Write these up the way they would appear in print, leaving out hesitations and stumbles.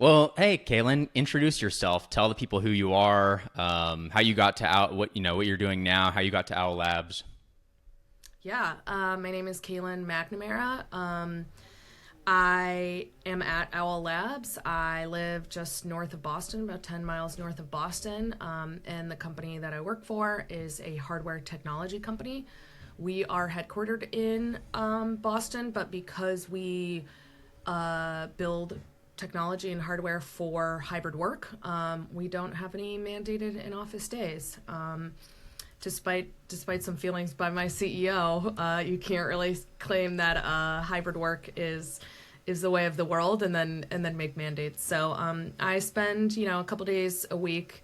Well, hey, Kaylin, introduce yourself. Tell the people who you are, how you got to what you're doing now, how you got to Owl Labs. Yeah, my name is Kaylin McNamara. I am at Owl Labs. I live just north of Boston, about 10 miles north of Boston. And the company that I work for is a hardware technology company. We are headquartered in Boston, but because we build technology and hardware for hybrid work, we don't have any mandated in office days. Despite some feelings by my CEO, you can't really claim that hybrid work is the way of the world, and then make mandates. So I spend a couple days a week,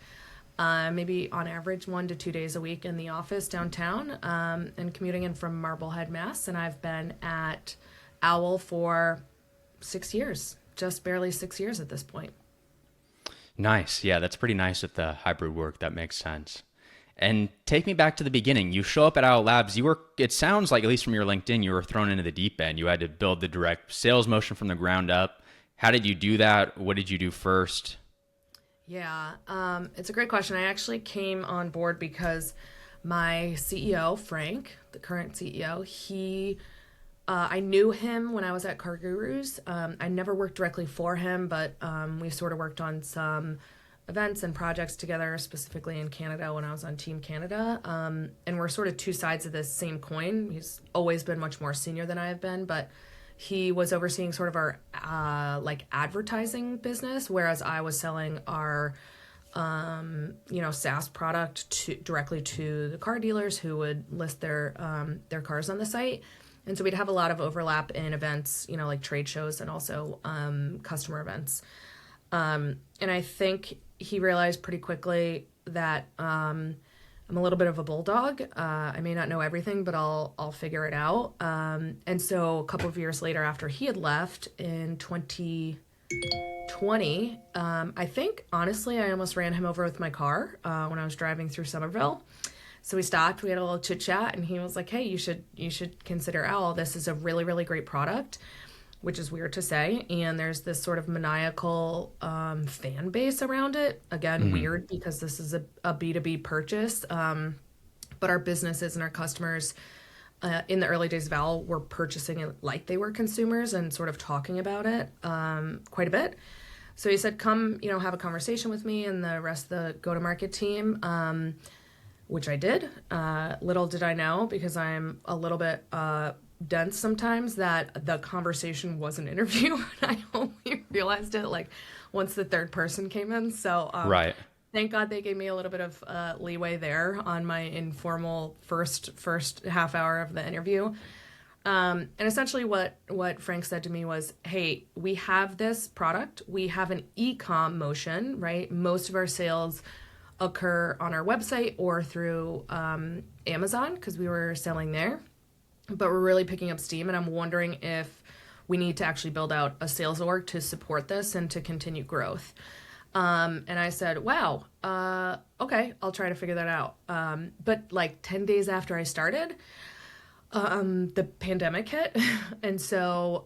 maybe on average 1 to 2 days a week in the office downtown, and commuting in from Marblehead, Mass. And I've been at Owl for 6 years, just barely 6 years at this point. Nice. Yeah, that's pretty nice with the hybrid work. That makes sense. And take me back to the beginning. You show up at Owl Labs. It sounds like, at least from your LinkedIn, you were thrown into the deep end. You had to build the direct sales motion from the ground up. How did you do that? What did you do first? Yeah, it's a great question. I actually came on board because my CEO, Frank, the current CEO, I knew him when I was at Car Gurus. I never worked directly for him, but we sort of worked on some events and projects together, specifically in Canada when I was on Team Canada. And we're sort of two sides of this same coin. He's always been much more senior than I have been, but he was overseeing sort of our like advertising business, whereas I was selling our SaaS product directly to the car dealers who would list their cars on the site. And so we'd have a lot of overlap in events, like trade shows and also customer events. And I think he realized pretty quickly that I'm a little bit of a bulldog. I may not know everything, but I'll figure it out. And so a couple of years later, after he had left in 2020, I think honestly I almost ran him over with my car when I was driving through Somerville. So we stopped. We had a little chit chat, and he was like, "Hey, you should consider Owl. This is a really really great product." Which is weird to say. And there's this sort of maniacal fan base around it. Again, Hmm. weird because this is a B2B purchase. But our businesses and our customers in the early days of Owl were purchasing it like they were consumers and sort of talking about it quite a bit. So he said, come, have a conversation with me and the rest of the go-to-market team, which I did. Little did I know, because I'm a little bit dense sometimes, that the conversation was an interview. And I only realized it like once the third person came in. So Right. thank God they gave me a little bit of leeway there on my informal first half hour of the interview. And essentially what Frank said to me was, hey, we have this product. We have an e-comm motion, right? Most of our sales occur on our website or through Amazon because we were selling there. But we're really picking up steam, and I'm wondering if we need to actually build out a sales org to support this and to continue growth. And I said, wow, okay, I'll try to figure that out. But like 10 days after I started, the pandemic hit. And so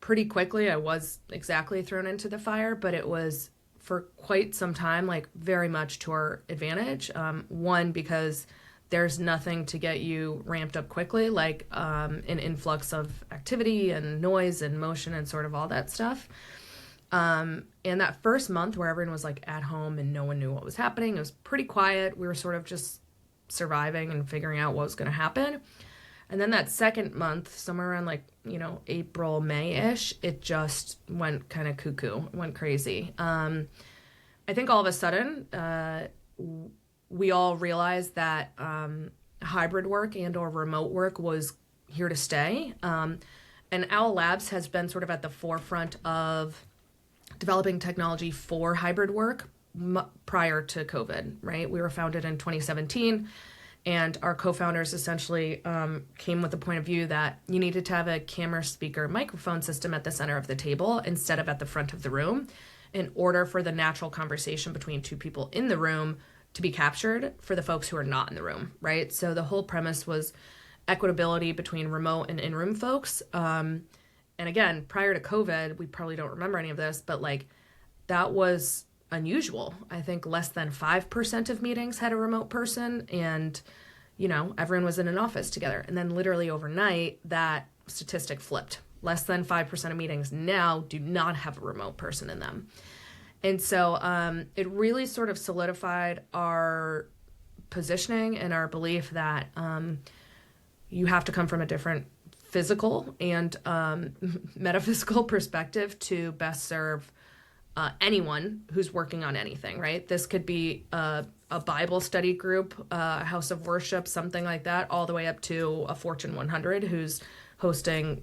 pretty quickly I was exactly thrown into the fire, but it was for quite some time, like very much to our advantage. One, because there's nothing to get you ramped up quickly, like an influx of activity and noise and motion and sort of all that stuff. And that first month where everyone was like at home and no one knew what was happening, it was pretty quiet. We were sort of just surviving and figuring out what was going to happen. And then that second month, somewhere around like, April, May-ish, it just went kind of cuckoo, went crazy. I think all of a sudden, we all realized that hybrid work and or remote work was here to stay. And Owl Labs has been sort of at the forefront of developing technology for hybrid work prior to COVID, right? We were founded in 2017, and our co-founders essentially came with the point of view that you needed to have a camera, speaker, microphone system at the center of the table instead of at the front of the room in order for the natural conversation between two people in the room to be captured for the folks who are not in the room, right? So the whole premise was equitability between remote and in-room folks. And again, prior to COVID, we probably don't remember any of this, but like that was unusual. I think less than 5% of meetings had a remote person, and everyone was in an office together. And then literally overnight, that statistic flipped. Less than 5% of meetings now do not have a remote person in them. And so it really sort of solidified our positioning and our belief that you have to come from a different physical and metaphysical perspective to best serve anyone who's working on anything, right? This could be a Bible study group, a house of worship, something like that, all the way up to a Fortune 100 who's hosting,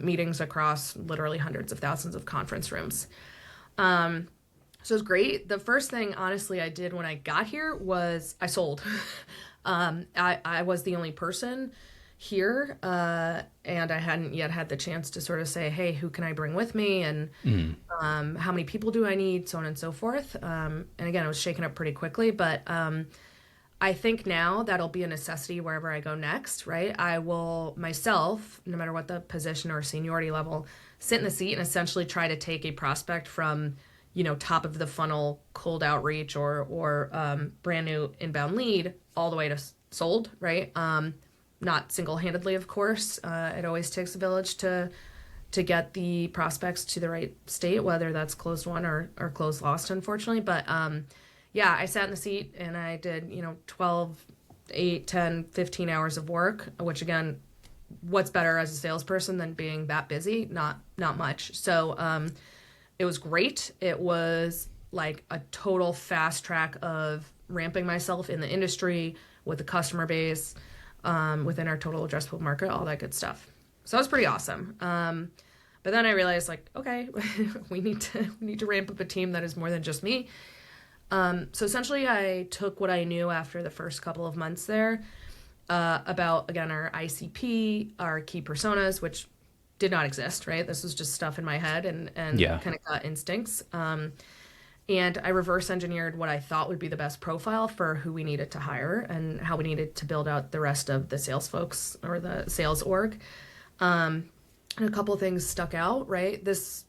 meetings across literally hundreds of thousands of conference rooms. So it's great. The first thing, honestly, I did when I got here was I sold. I was the only person here, and I hadn't yet had the chance to sort of say, hey, who can I bring with me, and how many people do I need, so on and so forth. And again, I was shaken up pretty quickly, but I think now that'll be a necessity wherever I go next, right? I will myself, no matter what the position or seniority level, sit in the seat and essentially try to take a prospect from top of the funnel cold outreach or brand new inbound lead all the way to sold, right? Not single-handedly, of course. It always takes a village to get the prospects to the right state, whether that's closed won or closed lost, unfortunately. But yeah, I sat in the seat and I did 12, 8, 10, 15 hours of work, which again, what's better as a salesperson than being that busy? Not much. So it was great. It was like a total fast track of ramping myself in the industry with the customer base, within our total addressable market, all that good stuff. So that was pretty awesome. But then I realized, like, okay, we need to ramp up a team that is more than just me. So essentially, I took what I knew after the first couple of months there about, again, our ICP, our key personas, which did not exist, right? This was just stuff in my head and kind of gut instincts. And I reverse engineered what I thought would be the best profile for who we needed to hire and how we needed to build out the rest of the sales folks or the sales org. And a couple of things stuck out, right?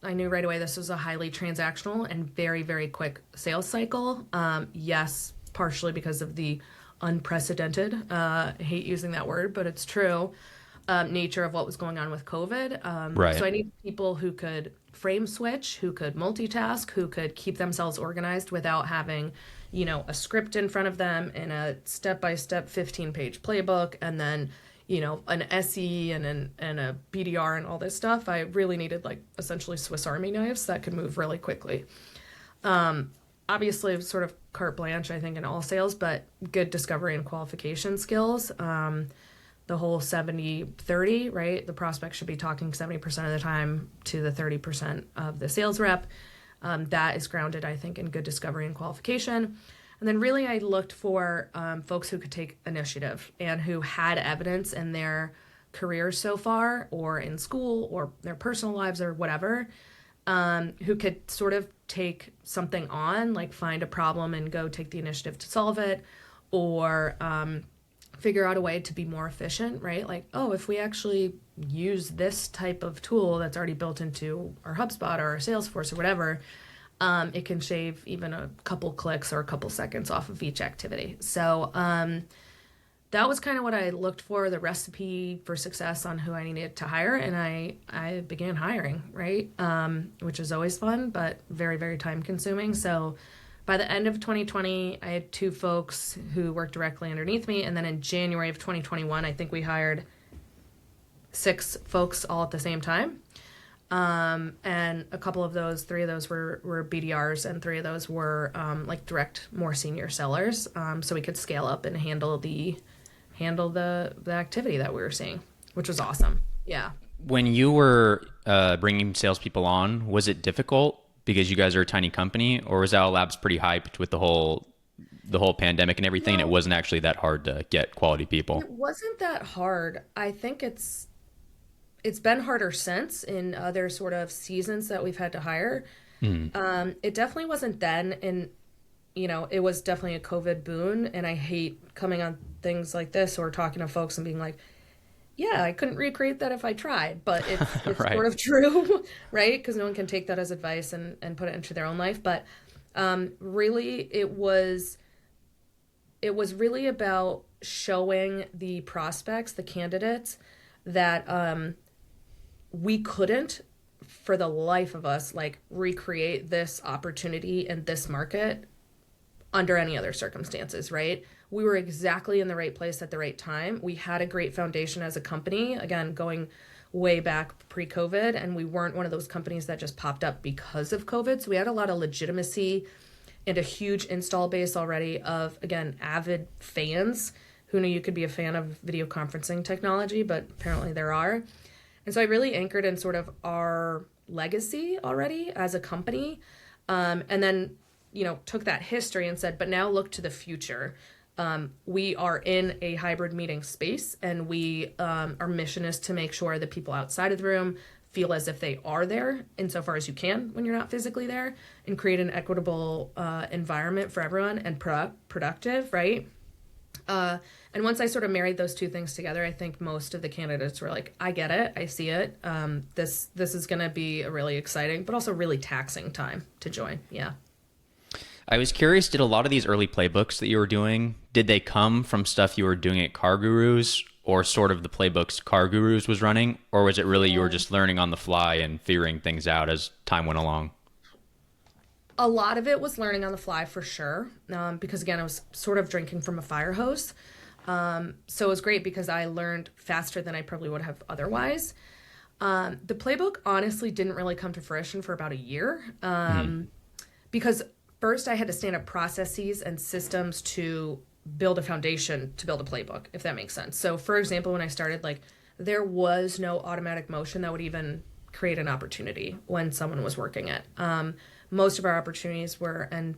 I knew right away this was a highly transactional and very, very quick sales cycle. Yes, partially because of the unprecedented, I hate using that word, but it's true, nature of what was going on with COVID. Right. So I need people who could frame switch, who could multitask, who could keep themselves organized without having, a script in front of them and a step-by-step 15-page playbook, and then, an SE and a BDR and all this stuff. I really needed like essentially Swiss Army knives that could move really quickly. Obviously sort of carte blanche, I think, in all sales, but good discovery and qualification skills. The whole 70-30, right? The prospect should be talking 70% of the time to the 30% of the sales rep. That is grounded, I think, in good discovery and qualification. And then really I looked for folks who could take initiative and who had evidence in their careers so far or in school or their personal lives or whatever, who could sort of take something on, like find a problem and go take the initiative to solve it, or figure out a way to be more efficient, right? Like, oh, if we actually use this type of tool that's already built into our HubSpot or our Salesforce or whatever, it can shave even a couple clicks or a couple seconds off of each activity. So that was kind of what I looked for, the recipe for success on who I needed to hire. And I began hiring, right? Which is always fun, but very, very time consuming. So by the end of 2020, I had 2 folks who worked directly underneath me. And then in January of 2021, I think we hired 6 folks all at the same time. And a couple of those, 3 of those were BDRs, and 3 of those were like direct, more senior sellers. So we could scale up and handle the activity that we were seeing, which was awesome. Yeah. When you were bringing salespeople on, was it difficult because you guys are a tiny company, or was Owl Labs pretty hyped with the whole pandemic and everything, and it wasn't actually that hard to get quality people? It wasn't that hard. I think it's been harder since in other sort of seasons that we've had to hire. It definitely wasn't then, and it was definitely a COVID boon. And I hate coming on things like this or talking to folks and being like, yeah, I couldn't recreate that if I tried, but it's Right. sort of true, right? Because no one can take that as advice and put it into their own life. But really, it was really about showing the prospects, the candidates, that we couldn't, for the life of us, like recreate this opportunity in this market under any other circumstances, right? We were exactly in the right place at the right time. We had a great foundation as a company, again, going way back pre COVID, and we weren't one of those companies that just popped up because of COVID. So we had a lot of legitimacy and a huge install base already of, again, avid fans. Who knew you could be a fan of video conferencing technology, but apparently there are. And so I really anchored in sort of our legacy already as a company. And then, took that history and said, but now look to the future. We are in a hybrid meeting space, and our mission is to make sure that people outside of the room feel as if they are there insofar as you can when you're not physically there, and create an equitable environment for everyone and productive, right? And once I sort of married those two things together, I think most of the candidates were like, I get it, I see it. This is going to be a really exciting, but also really taxing time to join. Yeah. I was curious, did a lot of these early playbooks that you were doing, did they come from stuff you were doing at Car Gurus, or sort of the playbooks Car Gurus was running? Or was it really you were just learning on the fly and figuring things out as time went along? A lot of it was learning on the fly for sure, because again, I was sort of drinking from a fire hose. So it was great because I learned faster than I probably would have otherwise. The playbook honestly didn't really come to fruition for about a year, because first I had to stand up processes and systems to build a foundation to build a playbook, if that makes sense. So for example, when I started, like, there was no automatic motion that would even create an opportunity when someone was working it. Most of our opportunities were and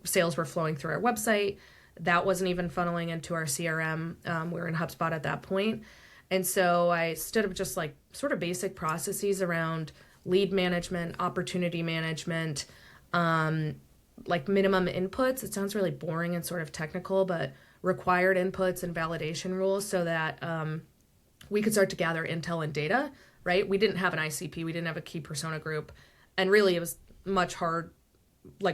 sales were flowing through our website. That wasn't even funneling into our CRM. We were in HubSpot at that point. And so I stood up just like sort of basic processes around lead management, opportunity management, like minimum inputs. It sounds really boring and sort of technical, but required inputs and validation rules so that we could start to gather intel and data, right? We didn't have an ICP. We didn't have a key persona group. And really, it was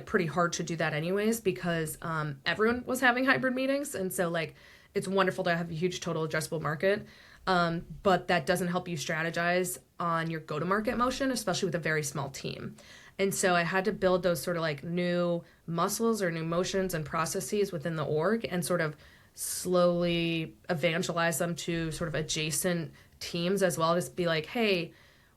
pretty hard to do that anyways, because everyone was having hybrid meetings. And so like, it's wonderful to have a huge total addressable market. But that doesn't help you strategize on your go-to-market motion, especially with a very small team. And so I had to build those sort of like new muscles or new motions and processes within the org and sort of slowly evangelize them to sort of adjacent teams as well. Just be like, hey,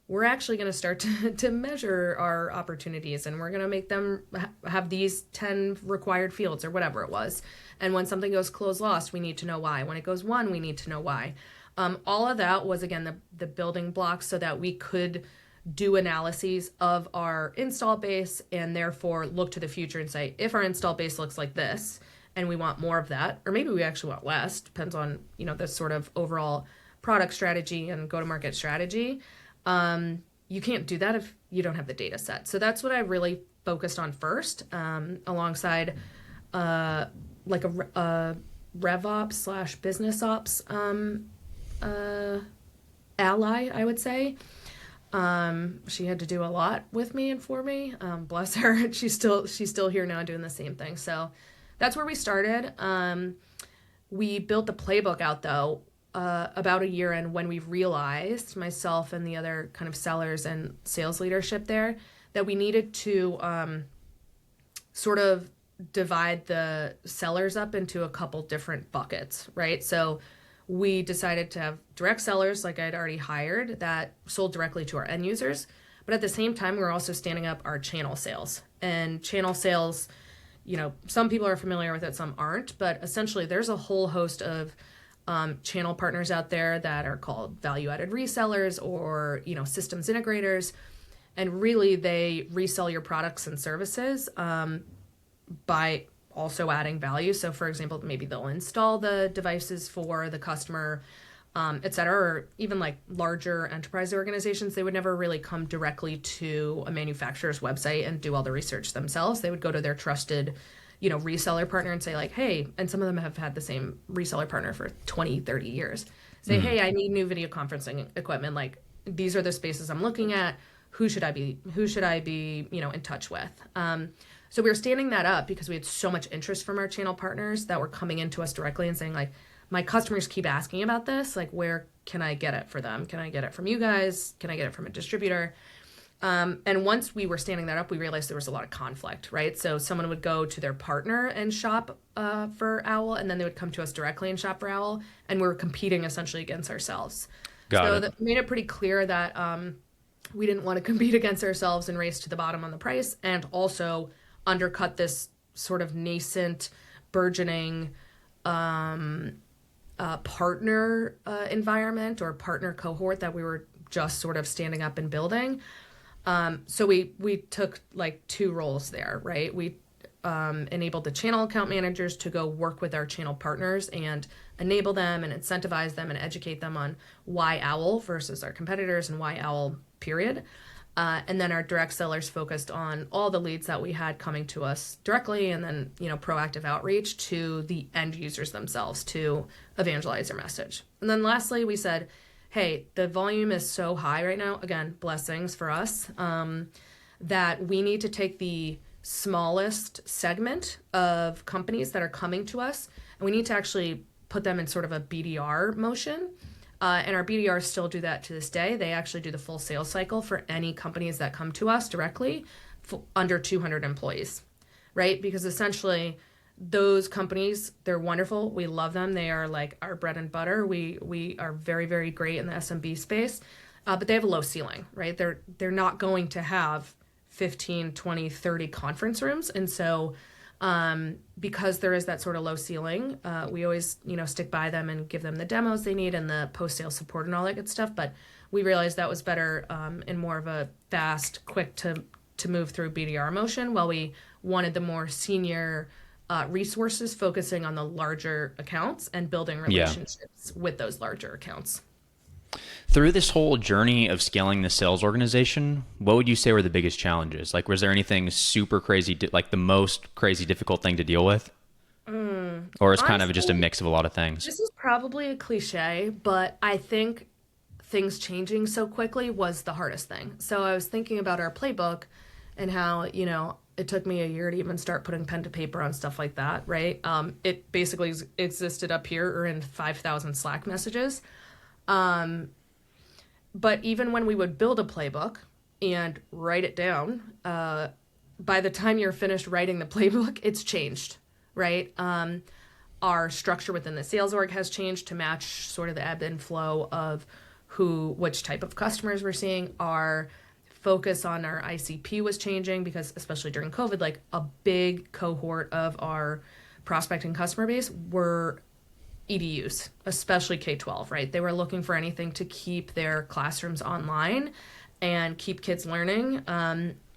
we're actually going to start to measure our opportunities, and we're going to make them have these 10 required fields or whatever it was. And when something goes close lost, we need to know why. When it goes won, we need to know why. All of that was, again, the building blocks so that we could do analyses of our install base and therefore look to the future and say, if our install base looks like this and we want more of that, or maybe we actually want less, depends on, the sort of overall product strategy and go-to-market strategy. You can't do that if you don't have the data set. So that's what I really focused on first, alongside like a RevOps / business ops ally, I would say. She had to do a lot with me and for me. Bless her. She's still here now doing the same thing. So that's where we started. We built the playbook out though, about a year in, when we realized, myself and the other kind of sellers and sales leadership there, that we needed to sort of divide the sellers up into a couple different buckets, right? So we decided to have direct sellers, like I'd already hired, that sold directly to our end users. But at the same time, we're also standing up our channel sales. And channel sales, some people are familiar with it, some aren't. But essentially, there's a whole host of channel partners out there that are called value-added resellers or, systems integrators. And really, they resell your products and services by also adding value. So for example, maybe they'll install the devices for the customer, et cetera, or even like larger enterprise organizations, they would never really come directly to a manufacturer's website and do all the research themselves. They would go to their trusted, reseller partner and say like, hey, and some of them have had the same reseller partner for 20, 30 years. say, hey, I need new video conferencing equipment. Like, these are the spaces I'm looking at. Who should I be, in touch with? So we were standing that up because we had so much interest from our channel partners that were coming into us directly and saying, like, my customers keep asking about this. Like, where can I get it for them? Can I get it from you guys? Can I get it from a distributor? And once we were standing that up, we realized there was a lot of conflict, right? So someone would go to their partner and shop for Owl, and then they would come to us directly and shop for Owl, and we were competing essentially against ourselves. So that made it pretty clear that we didn't want to compete against ourselves and race to the bottom on the price, and also undercut this sort of nascent, burgeoning partner environment or partner cohort that we were just sort of standing up and building. So we took like two roles there, right? We enabled the channel account managers to go work with our channel partners and enable them and incentivize them and educate them on why Owl versus our competitors and why Owl, period. And then our direct sellers focused on all the leads that we had coming to us directly, and then, proactive outreach to the end users themselves to evangelize their message. And then lastly, we said, hey, the volume is so high right now, again, blessings for us, that we need to take the smallest segment of companies that are coming to us, and we need to actually put them in sort of a BDR motion. And our BDRs still do that to this day. They actually do the full sales cycle for any companies that come to us directly under 200 employees, right? Because essentially those companies, they're wonderful. We love them. They are like our bread and butter. We are very, very great in the SMB space, but they have a low ceiling, right? They're not going to have 15, 20, 30 conference rooms. And so because there is that sort of low ceiling, we always, stick by them and give them the demos they need and the post-sale support and all that good stuff. But we realized that was better in more of a fast, quick to move through BDR motion, while we wanted the more senior resources focusing on the larger accounts and building relationships with those larger accounts. Through this whole journey of scaling the sales organization, what would you say were the biggest challenges? Like, was there anything super crazy, like the most crazy difficult thing to deal with? Or it's kind of just a mix of a lot of things? This is probably a cliche, but I think things changing so quickly was the hardest thing. So I was thinking about our playbook and how, it took me a year to even start putting pen to paper on stuff like that, right? It basically existed up here or in 5,000 Slack messages. But even when we would build a playbook and write it down, by the time you're finished writing the playbook, it's changed, right? Our structure within the sales org has changed to match sort of the ebb and flow of which type of customers we're seeing. Our focus on our ICP was changing because, especially during COVID, like a big cohort of our prospecting customer base were EDUs, especially K-12, right? They were looking for anything to keep their classrooms online and keep kids learning,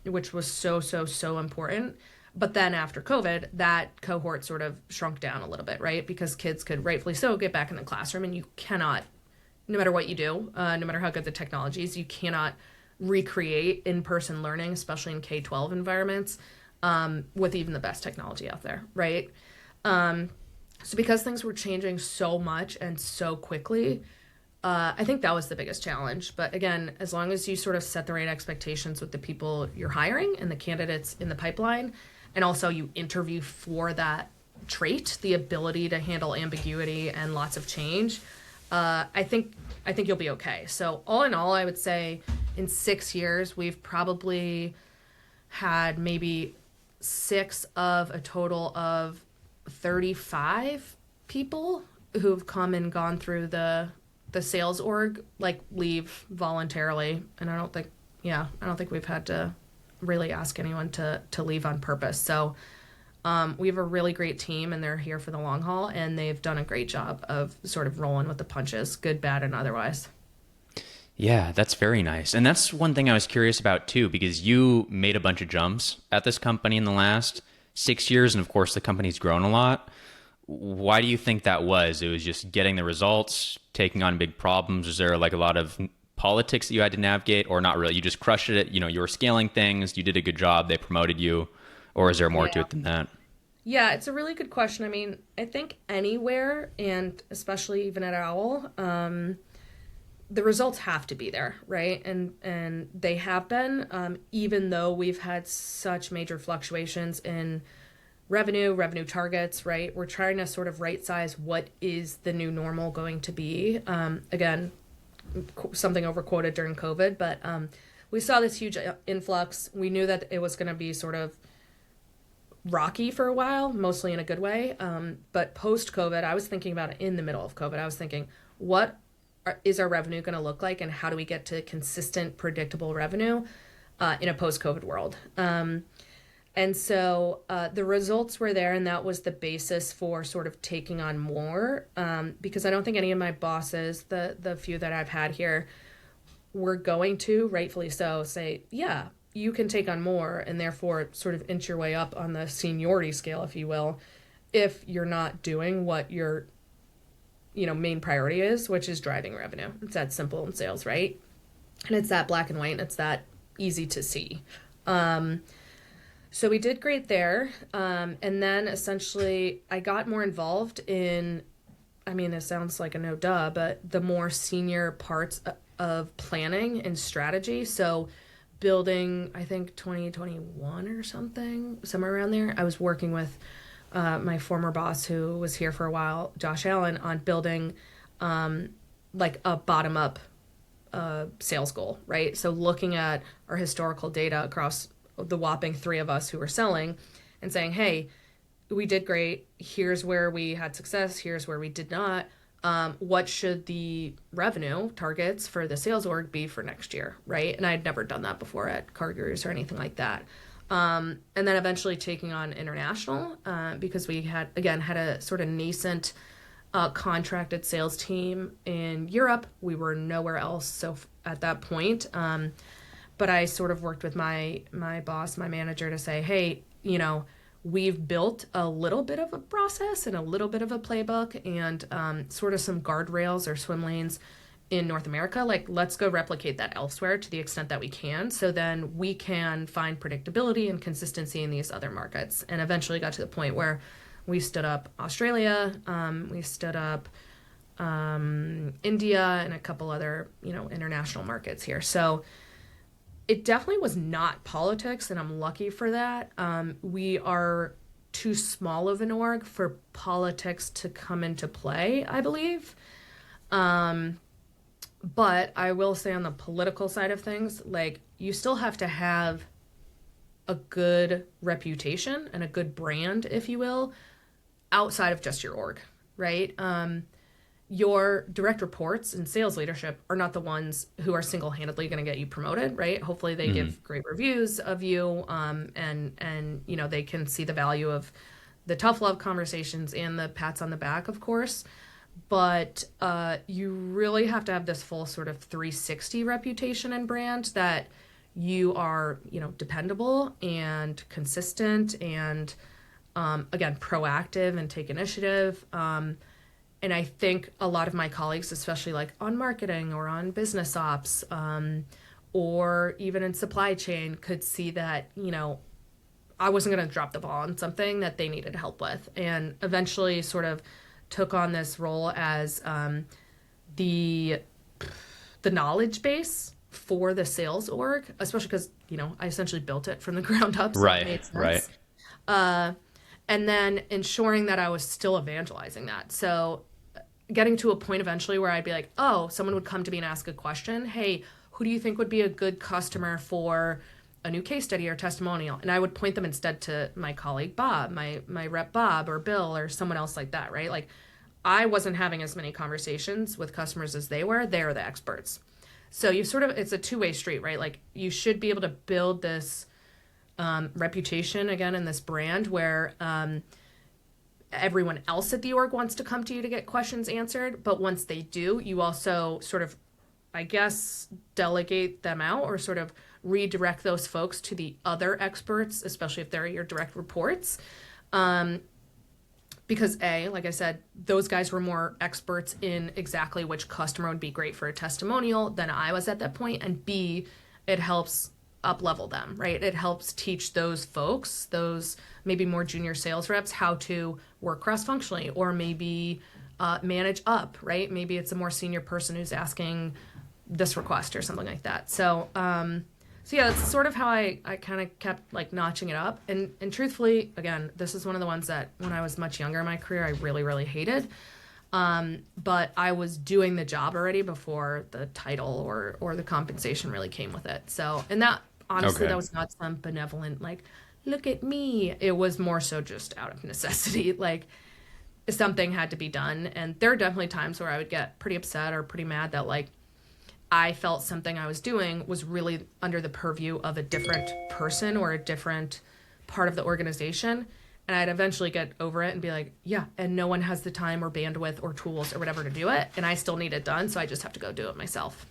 which was so, so, so important. But then after COVID, that cohort sort of shrunk down a little bit, right? Because kids could rightfully so get back in the classroom, and you cannot, no matter what you do, no matter how good the technology is, you cannot recreate in-person learning, especially in K-12 environments, with even the best technology out there, right? So because things were changing so much and so quickly, I think that was the biggest challenge. But again, as long as you sort of set the right expectations with the people you're hiring and the candidates in the pipeline, and also you interview for that trait, the ability to handle ambiguity and lots of change, I think you'll be okay. So all in all, I would say in 6 years, we've probably had maybe 6 of a total of 35 people who've come and gone through the sales org, like, leave voluntarily. And I don't think we've had to really ask anyone to leave on purpose. So we have a really great team, and they're here for the long haul, and they've done a great job of sort of rolling with the punches, good, bad, and otherwise. Yeah, that's very nice. And that's one thing I was curious about too, because you made a bunch of jumps at this company in the last 6 years, and of course the company's grown a lot. Why do you think that was? It was just getting the results, taking on big problems? Was there like a lot of politics that you had to navigate, or not really? You just crushed it. You were scaling things. You did a good job. They promoted you, or is there more to it than that? Yeah, it's a really good question. I mean, I think anywhere, and especially even at Owl, the results have to be there, right? And they have been, even though we've had such major fluctuations in revenue targets, right? We're trying to sort of right size what is the new normal going to be. Again, something overquoted during COVID, but we saw this huge influx. We knew that it was going to be sort of rocky for a while, mostly in a good way. But post COVID, I was thinking about it in the middle of COVID. I was thinking, what is our revenue going to look like, and how do we get to consistent, predictable revenue in a post COVID world? And so the results were there, and that was the basis for sort of taking on more, because I don't think any of my bosses, the few that I've had here, were going to, rightfully so, say, yeah, you can take on more, and therefore sort of inch your way up on the seniority scale, if you will, if you're not doing what your main priority is, which is driving revenue. It's that simple in sales, right? And it's that black and white, and it's that easy to see. So we did great there. And then essentially I got more involved in, I mean, it sounds like a no duh, but the more senior parts of planning and strategy. So building, I think 2021 or something, somewhere around there, I was working with my former boss who was here for a while, Josh Allen, on building like a bottom up sales goal, right? So looking at our historical data across the whopping three of us who were selling and saying, hey, we did great. Here's where we had success. Here's where we did not. What should the revenue targets for the sales org be for next year, right? And I'd never done that before at Car Gurus or anything like that. And then eventually taking on international because we had a sort of nascent contracted sales team in Europe. We were nowhere else. So at that point, but I sort of worked with my boss, my manager, to say, hey, we've built a little bit of a process and a little bit of a playbook and sort of some guardrails or swim lanes in North America. Like, let's go replicate that elsewhere to the extent that we can. So then we can find predictability and consistency in these other markets. And eventually got to the point where we stood up Australia, we stood up India, and a couple other, international markets here. So it definitely was not politics, and I'm lucky for that. We are too small of an org for politics to come into play, I believe. But I will say on the political side of things, like, you still have to have a good reputation and a good brand, if you will, outside of just your org, right? Your direct reports and sales leadership are not the ones who are single-handedly going to get you promoted, right? Hopefully they give great reviews of you, and they can see the value of the tough love conversations and the pats on the back, of course. But you really have to have this full sort of 360 reputation and brand that you are, dependable and consistent and, again, proactive and take initiative. And I think a lot of my colleagues, especially like on marketing or on business ops, or even in supply chain, could see that, I wasn't going to drop the ball on something that they needed help with. And eventually sort of took on this role as the knowledge base for the sales org, especially because, I essentially built it from the ground up. So right, it made sense. Right. And then ensuring that I was still evangelizing that. So getting to a point eventually where I'd be like, oh, someone would come to me and ask a question. Hey, who do you think would be a good customer for a new case study or testimonial? And I would point them instead to my colleague Bob, my rep Bob or Bill or someone else like that, right? Like, I wasn't having as many conversations with customers as they were. They're the experts. So it's a two-way street, right? Like, you should be able to build this reputation again in this brand where everyone else at the org wants to come to you to get questions answered. But once they do, you also sort of, I guess, delegate them out or sort of redirect those folks to the other experts, especially if they're your direct reports. Because like I said, those guys were more experts in exactly which customer would be great for a testimonial than I was at that point. And B, it helps up level them, right? It helps teach those folks, those maybe more junior sales reps, how to work cross functionally, or maybe manage up, right? Maybe it's a more senior person who's asking this request or something like that. So yeah, it's sort of how I kind of kept like notching it up. And truthfully, again, this is one of the ones that when I was much younger in my career, I really, really hated. But I was doing the job already before the title or the compensation really came with it. So, and that honestly, Okay. that was not some benevolent, like, look at me. It was more so just out of necessity. Like, something had to be done. And there are definitely times where I would get pretty upset or pretty mad that, like, I felt something I was doing was really under the purview of a different person or a different part of the organization. And I'd eventually get over it and be like, yeah, and no one has the time or bandwidth or tools or whatever to do it. And I still need it done. So I just have to go do it myself.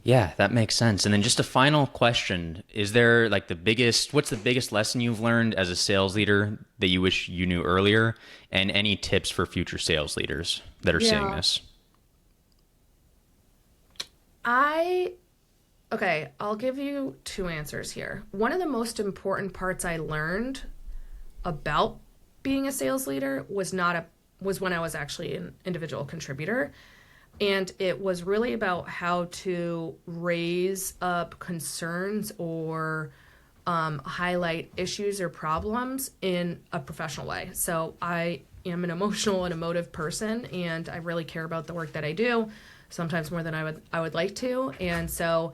Yeah, that makes sense. And then just a final question. Is there like what's the biggest lesson you've learned as a sales leader that you wish you knew earlier? And any tips for future sales leaders that are seeing Yeah. this? I, okay, I'll give you two answers here. One of the most important parts I learned about being a sales leader was when I was actually an individual contributor. And it was really about how to raise up concerns or highlight issues or problems in a professional way. So I am an emotional and emotive person, and I really care about the work that I do, sometimes more than I would like to. And so,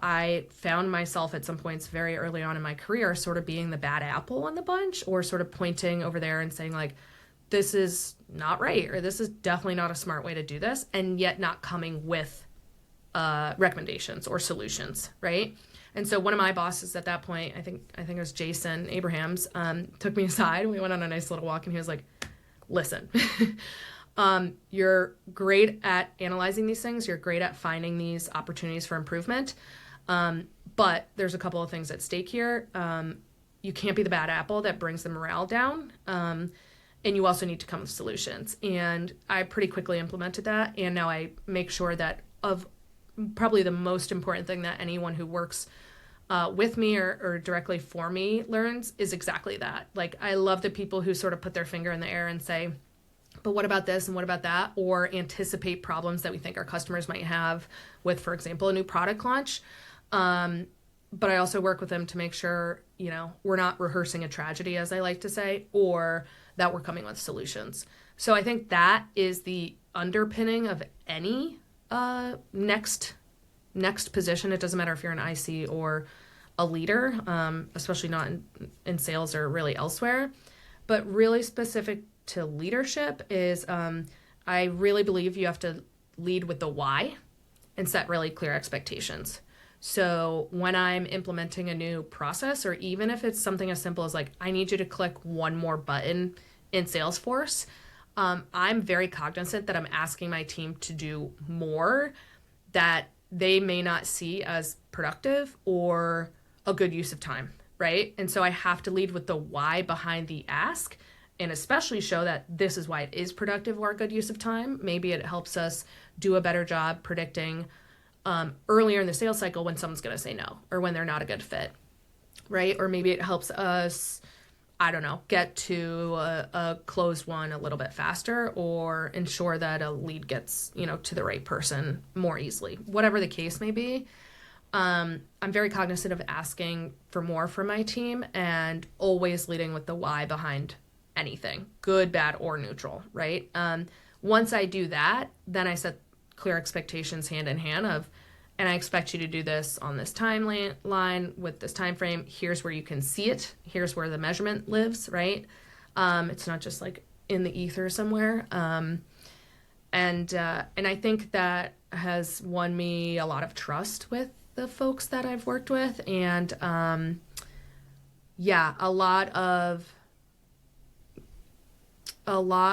I found myself at some points very early on in my career sort of being the bad apple in the bunch, or sort of pointing over there and saying like, this is not right, or this is definitely not a smart way to do this, and yet not coming with recommendations or solutions, right? And so one of my bosses at that point, I think it was Jason Abrahams, took me aside and we went on a nice little walk, and he was like, listen, you're great at analyzing these things, you're great at finding these opportunities for improvement, but there's a couple of things at stake here. You can't be the bad apple that brings the morale down. And you also need to come with solutions. And I pretty quickly implemented that. And now I make sure that of probably the most important thing that anyone who works with me or directly for me learns is exactly that. Like, I love the people who sort of put their finger in the air and say, but what about this and what about that? Or anticipate problems that we think our customers might have with, for example, a new product launch. But I also work with them to make sure, we're not rehearsing a tragedy, as I like to say, or that we're coming with solutions. So I think that is the underpinning of any next position. It doesn't matter if you're an IC or a leader, especially not in sales or really elsewhere. But really specific to leadership is I really believe you have to lead with the why and set really clear expectations. So when I'm implementing a new process, or even if it's something as simple as like, I need you to click one more button in Salesforce, I'm very cognizant that I'm asking my team to do more that they may not see as productive or a good use of time, right? And so I have to lead with the why behind the ask, and especially show that this is why it is productive or a good use of time. Maybe it helps us do a better job predicting earlier in the sales cycle when someone's going to say no or when they're not a good fit, right? Or maybe it helps us, I don't know, get to a closed one a little bit faster, or ensure that a lead gets, to the right person more easily. Whatever the case may be, I'm very cognizant of asking for more from my team and always leading with the why behind anything, good, bad, or neutral, right? Once I do that, then I set clear expectations hand in hand and I expect you to do this on this timeline with this time frame. Here's where you can see it. Here's where the measurement lives, right? It's not just like in the ether somewhere. And I think that has won me a lot of trust with the folks that I've worked with, and a lot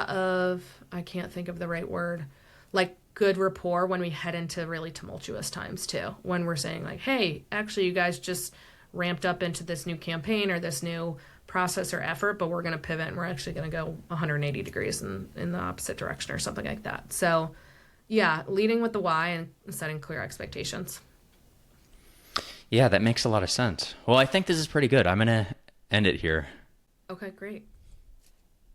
of I can't think of the right word, like good rapport when we head into really tumultuous times too. When we're saying like, hey, actually you guys just ramped up into this new campaign or this new process or effort, but we're going to pivot and we're actually going to go 180 degrees in the opposite direction or something like that. So yeah, leading with the why and setting clear expectations. Yeah, that makes a lot of sense. Well, I think this is pretty good. I'm going to end it here. Okay, great.